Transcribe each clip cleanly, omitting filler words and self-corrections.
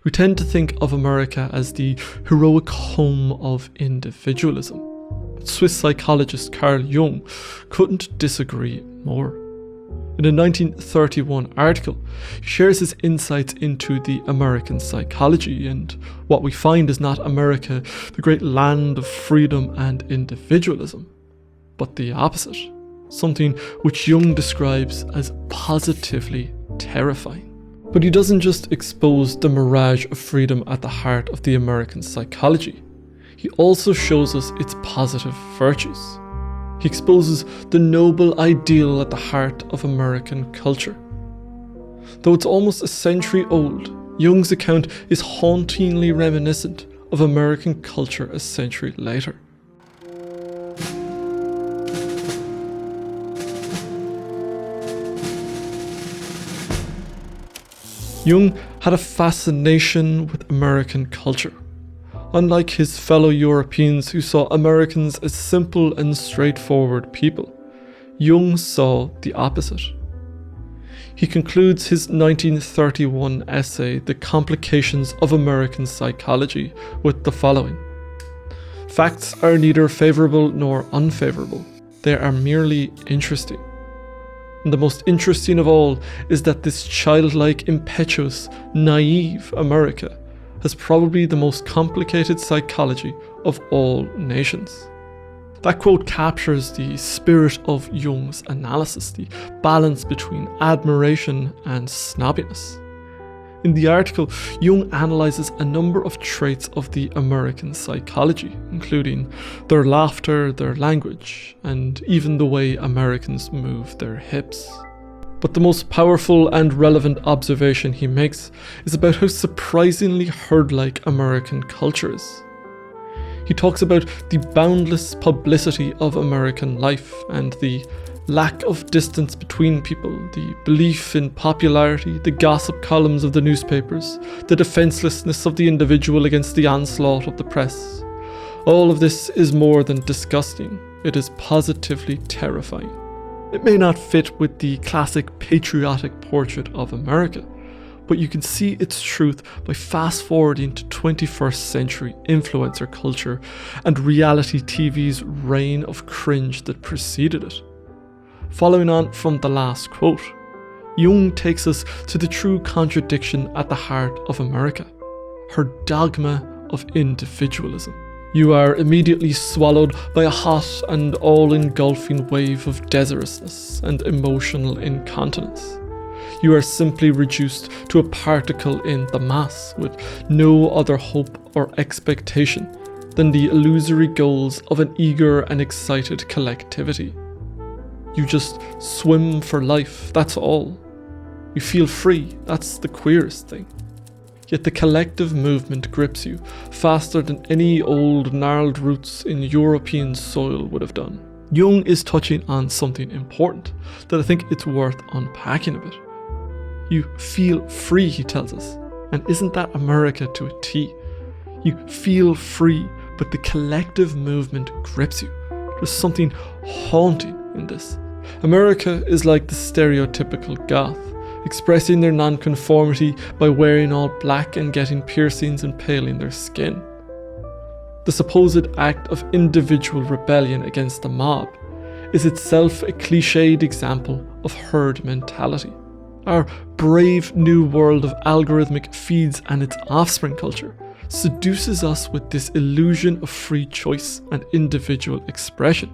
We tend to think of America as the heroic home of individualism. Swiss psychologist Carl Jung couldn't disagree more. In a 1931 article, he shares his insights into the American psychology, and what we find is not America, the great land of freedom and individualism, but the opposite, something which Jung describes as positively terrifying. But he doesn't just expose the mirage of freedom at the heart of the American psychology. He also shows us its positive virtues. He exposes the noble ideal at the heart of American culture. Though it's almost a century old, Jung's account is hauntingly reminiscent of American culture a century later. Jung had a fascination with American culture. Unlike his fellow Europeans who saw Americans as simple and straightforward people, Jung saw the opposite. He concludes his 1931 essay, The Complications of American Psychology, with the following: "Facts are neither favourable nor unfavourable. They are merely interesting. And the most interesting of all is that this childlike, impetuous, naive America has probably the most complicated psychology of all nations." That quote captures the spirit of Jung's analysis, the balance between admiration and snobbiness. In the article, Jung analyzes a number of traits of the American psychology, including their laughter, their language, and even the way Americans move their hips. But the most powerful and relevant observation he makes is about how surprisingly herdlike American culture is. He talks about the boundless publicity of American life and the lack of distance between people, the belief in popularity, the gossip columns of the newspapers, the defenselessness of the individual against the onslaught of the press. All of this is more than disgusting. It is positively terrifying. It may not fit with the classic patriotic portrait of America, but you can see its truth by fast-forwarding to 21st century influencer culture and reality TV's reign of cringe that preceded it. Following on from the last quote, Jung takes us to the true contradiction at the heart of America, her dogma of individualism. You are immediately swallowed by a hot and all-engulfing wave of desurousness and emotional incontinence. You are simply reduced to a particle in the mass with no other hope or expectation than the illusory goals of an eager and excited collectivity. You just swim for life, that's all. You feel free, that's the queerest thing. Yet the collective movement grips you faster than any old gnarled roots in European soil would have done. Jung is touching on something important that I think it's worth unpacking a bit. You feel free, he tells us, and isn't that America to a T? You feel free, but the collective movement grips you. There's something haunting in this. America is like the stereotypical goth, expressing their nonconformity by wearing all black and getting piercings and paling their skin. The supposed act of individual rebellion against the mob is itself a cliched example of herd mentality. Our brave new world of algorithmic feeds and its offspring culture seduces us with this illusion of free choice and individual expression,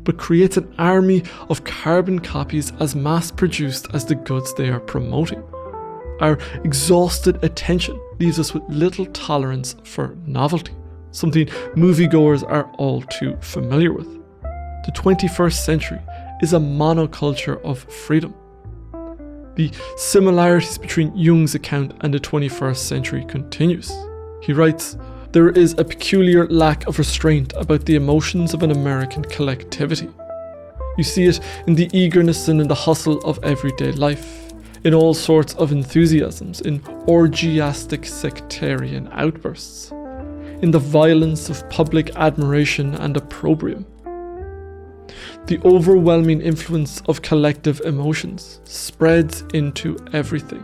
but creates an army of carbon copies as mass-produced as the goods they are promoting. Our exhausted attention leaves us with little tolerance for novelty, something moviegoers are all too familiar with. The 21st century is a monoculture of freedom. The similarities between Jung's account and the 21st century continues. He writes, "There is a peculiar lack of restraint about the emotions of an American collectivity. You see it in the eagerness and in the hustle of everyday life, in all sorts of enthusiasms, in orgiastic sectarian outbursts, in the violence of public admiration and opprobrium. The overwhelming influence of collective emotions spreads into everything.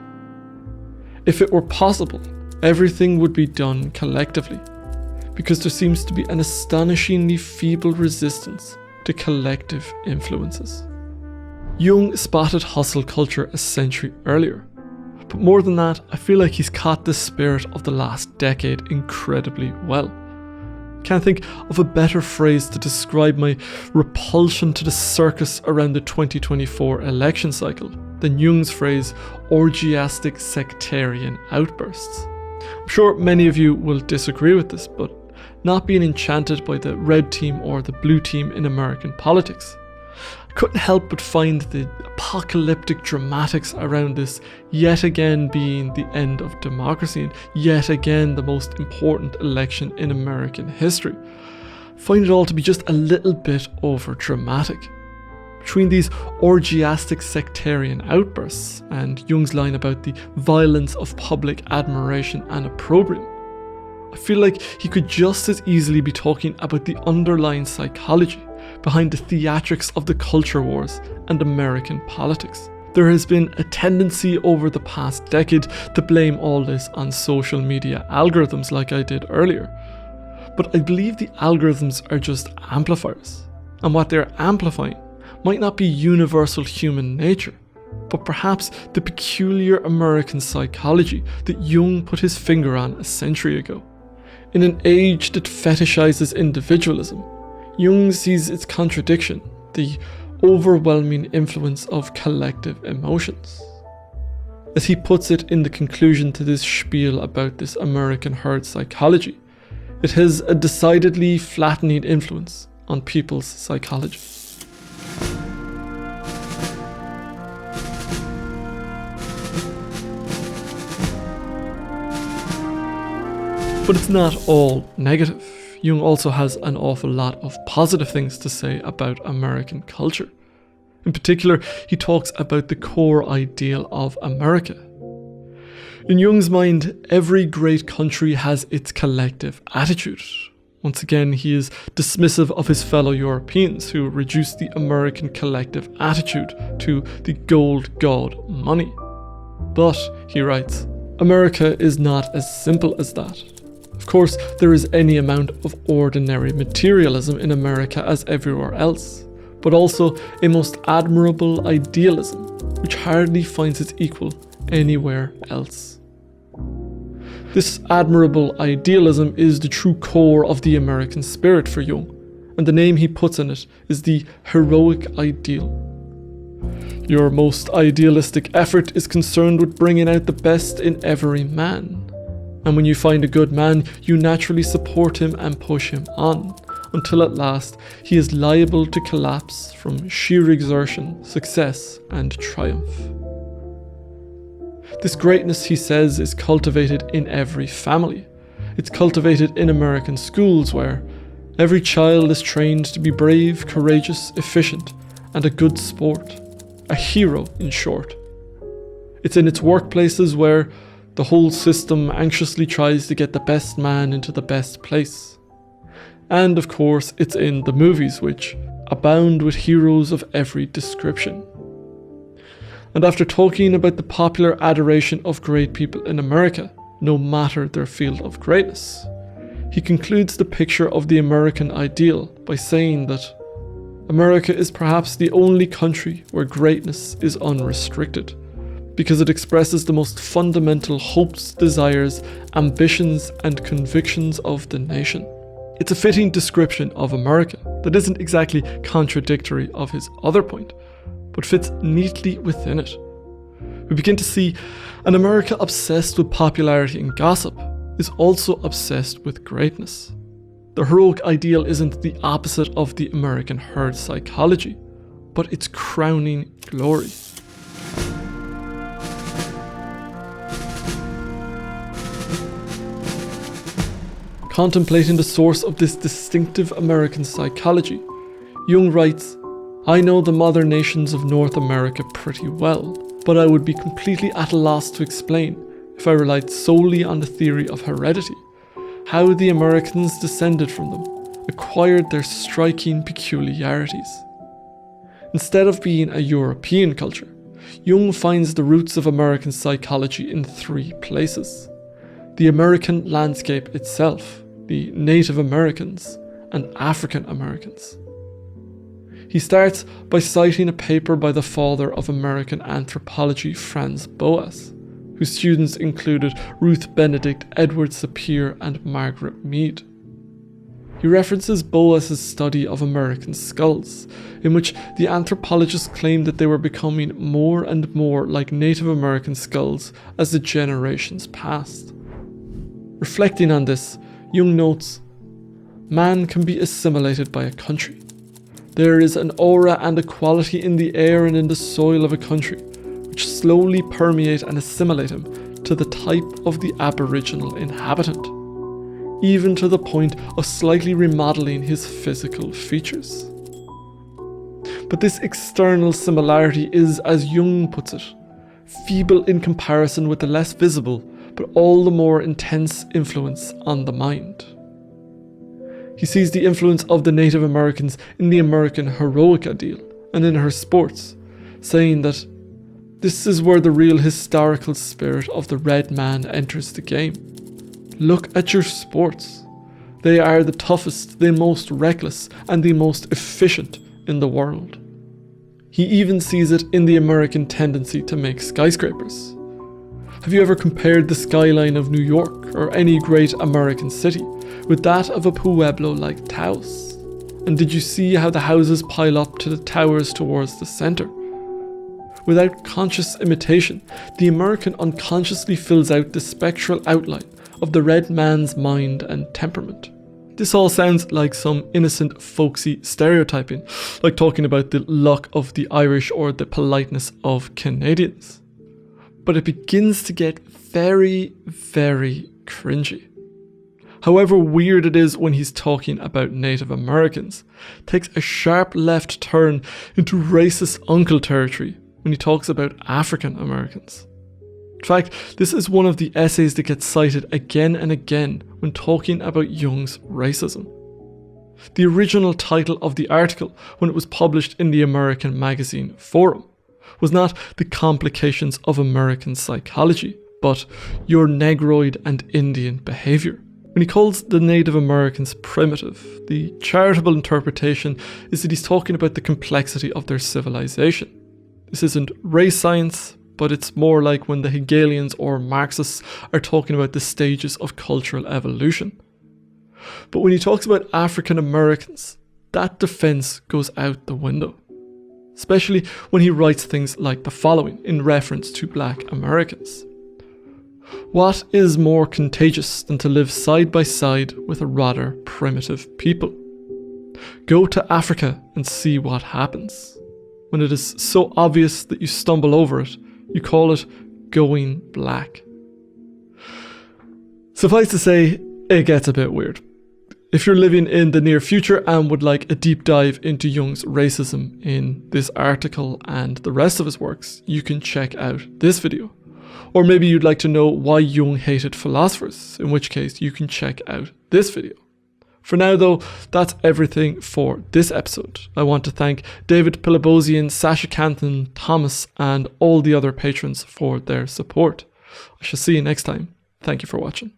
If it were possible, everything would be done collectively, because there seems to be an astonishingly feeble resistance to collective influences. Jung spotted hustle culture a century earlier, but more than that, I feel like he's caught the spirit of the last decade incredibly well. Can't think of a better phrase to describe my repulsion to the circus around the 2024 election cycle than Jung's phrase, orgiastic sectarian outbursts. I'm sure many of you will disagree with this, but not being enchanted by the red team or the blue team in American politics, I couldn't help but find the apocalyptic dramatics around this yet again being the end of democracy and yet again the most important election in American history. I find it all to be just a little bit over dramatic. Between these orgiastic sectarian outbursts and Jung's line about the violence of public admiration and opprobrium, I feel like he could just as easily be talking about the underlying psychology behind the theatrics of the culture wars and American politics. There has been a tendency over the past decade to blame all this on social media algorithms like I did earlier. But I believe the algorithms are just amplifiers, and what they're amplifying might not be universal human nature, but perhaps the peculiar American psychology that Jung put his finger on a century ago. In an age that fetishizes individualism, Jung sees its contradiction, the overwhelming influence of collective emotions. As he puts it in the conclusion to this spiel about this American herd psychology, it has a decidedly flattening influence on people's psychology. But it's not all negative. Jung also has an awful lot of positive things to say about American culture. In particular, he talks about the core ideal of America. In Jung's mind, every great country has its collective attitude. Once again, he is dismissive of his fellow Europeans who reduce the American collective attitude to the gold god money. But, he writes, America is not as simple as that. Of course, there is any amount of ordinary materialism in America as everywhere else, but also a most admirable idealism, which hardly finds its equal anywhere else. This admirable idealism is the true core of the American spirit for Jung, and the name he puts in it is the heroic ideal. Your most idealistic effort is concerned with bringing out the best in every man. And when you find a good man, you naturally support him and push him on, until at last he is liable to collapse from sheer exertion, success, and triumph. This greatness, he says, is cultivated in every family. It's cultivated in American schools where every child is trained to be brave, courageous, efficient, and a good sport. A hero, in short. It's in its workplaces where the whole system anxiously tries to get the best man into the best place. And of course, it's in the movies, which abound with heroes of every description. And after talking about the popular adoration of great people in America, no matter their field of greatness, he concludes the picture of the American ideal by saying that America is perhaps the only country where greatness is unrestricted, because it expresses the most fundamental hopes, desires, ambitions, and convictions of the nation. It's a fitting description of America that isn't exactly contradictory of his other point, but fits neatly within it. We begin to see an America obsessed with popularity and gossip is also obsessed with greatness. The heroic ideal isn't the opposite of the American herd psychology, but its crowning glory. Contemplating the source of this distinctive American psychology, Jung writes, I know the mother nations of North America pretty well, but I would be completely at a loss to explain, if I relied solely on the theory of heredity, how the Americans descended from them acquired their striking peculiarities. Instead of being a European culture, Jung finds the roots of American psychology in three places: the American landscape itself, the Native Americans, and African Americans. He starts by citing a paper by the father of American anthropology, Franz, whose students included Ruth Benedict, Edward Sapir, and Margaret Mead. He references Boas's study of American skulls, in which the anthropologists claimed that they were becoming more and more like Native American skulls as the generations passed. Reflecting on this, Jung notes, "Man can be assimilated by a country. There is an aura and a quality in the air and in the soil of a country which slowly permeate and assimilate him to the type of the aboriginal inhabitant, even to the point of slightly remodeling his physical features." But this external similarity is, as Jung puts it, feeble in comparison with the less visible but all the more intense influence on the mind. He sees the influence of the Native Americans in the American heroic ideal and in her sports, saying that this is where the real historical spirit of the red man enters the game. Look at your sports. They are the toughest, the most reckless, and the most efficient in the world. He even sees it in the American tendency to make skyscrapers. Have you ever compared the skyline of New York or any great American city with that of a pueblo like Taos? And did you see how the houses pile up to the towers towards the center? Without conscious imitation, the American unconsciously fills out the spectral outline of the red man's mind and temperament. This all sounds like some innocent, folksy stereotyping, like talking about the luck of the Irish or the politeness of Canadians. But it begins to get very, very cringy. However weird it is when he's talking about Native Americans, takes a sharp left turn into racist uncle territory when he talks about African Americans. In fact, this is one of the essays that gets cited again and again when talking about Jung's racism. The original title of the article, when it was published in the American magazine Forum, was not "The Complications of American Psychology," but "Your Negroid and Indian Behavior." When he calls the Native Americans primitive, the charitable interpretation is that he's talking about the complexity of their civilization. This isn't race science, but it's more like when the Hegelians or Marxists are talking about the stages of cultural evolution. But when he talks about African Americans, that defense goes out the window. Especially when he writes things like the following in reference to Black Americans. "What is more contagious than to live side by side with a rather primitive people? Go to Africa and see what happens. When it is so obvious that you stumble over it, you call it going black." Suffice to say, it gets a bit weird. If you're living in the near future and would like a deep dive into Jung's racism in this article and the rest of his works, you can check out this video. Or maybe you'd like to know why Jung hated philosophers, in which case you can check out this video. For now though, that's everything for this episode. I want to thank David Pilabosian, Sasha Canton, Thomas, and all the other patrons for their support. I shall see you next time. Thank you for watching.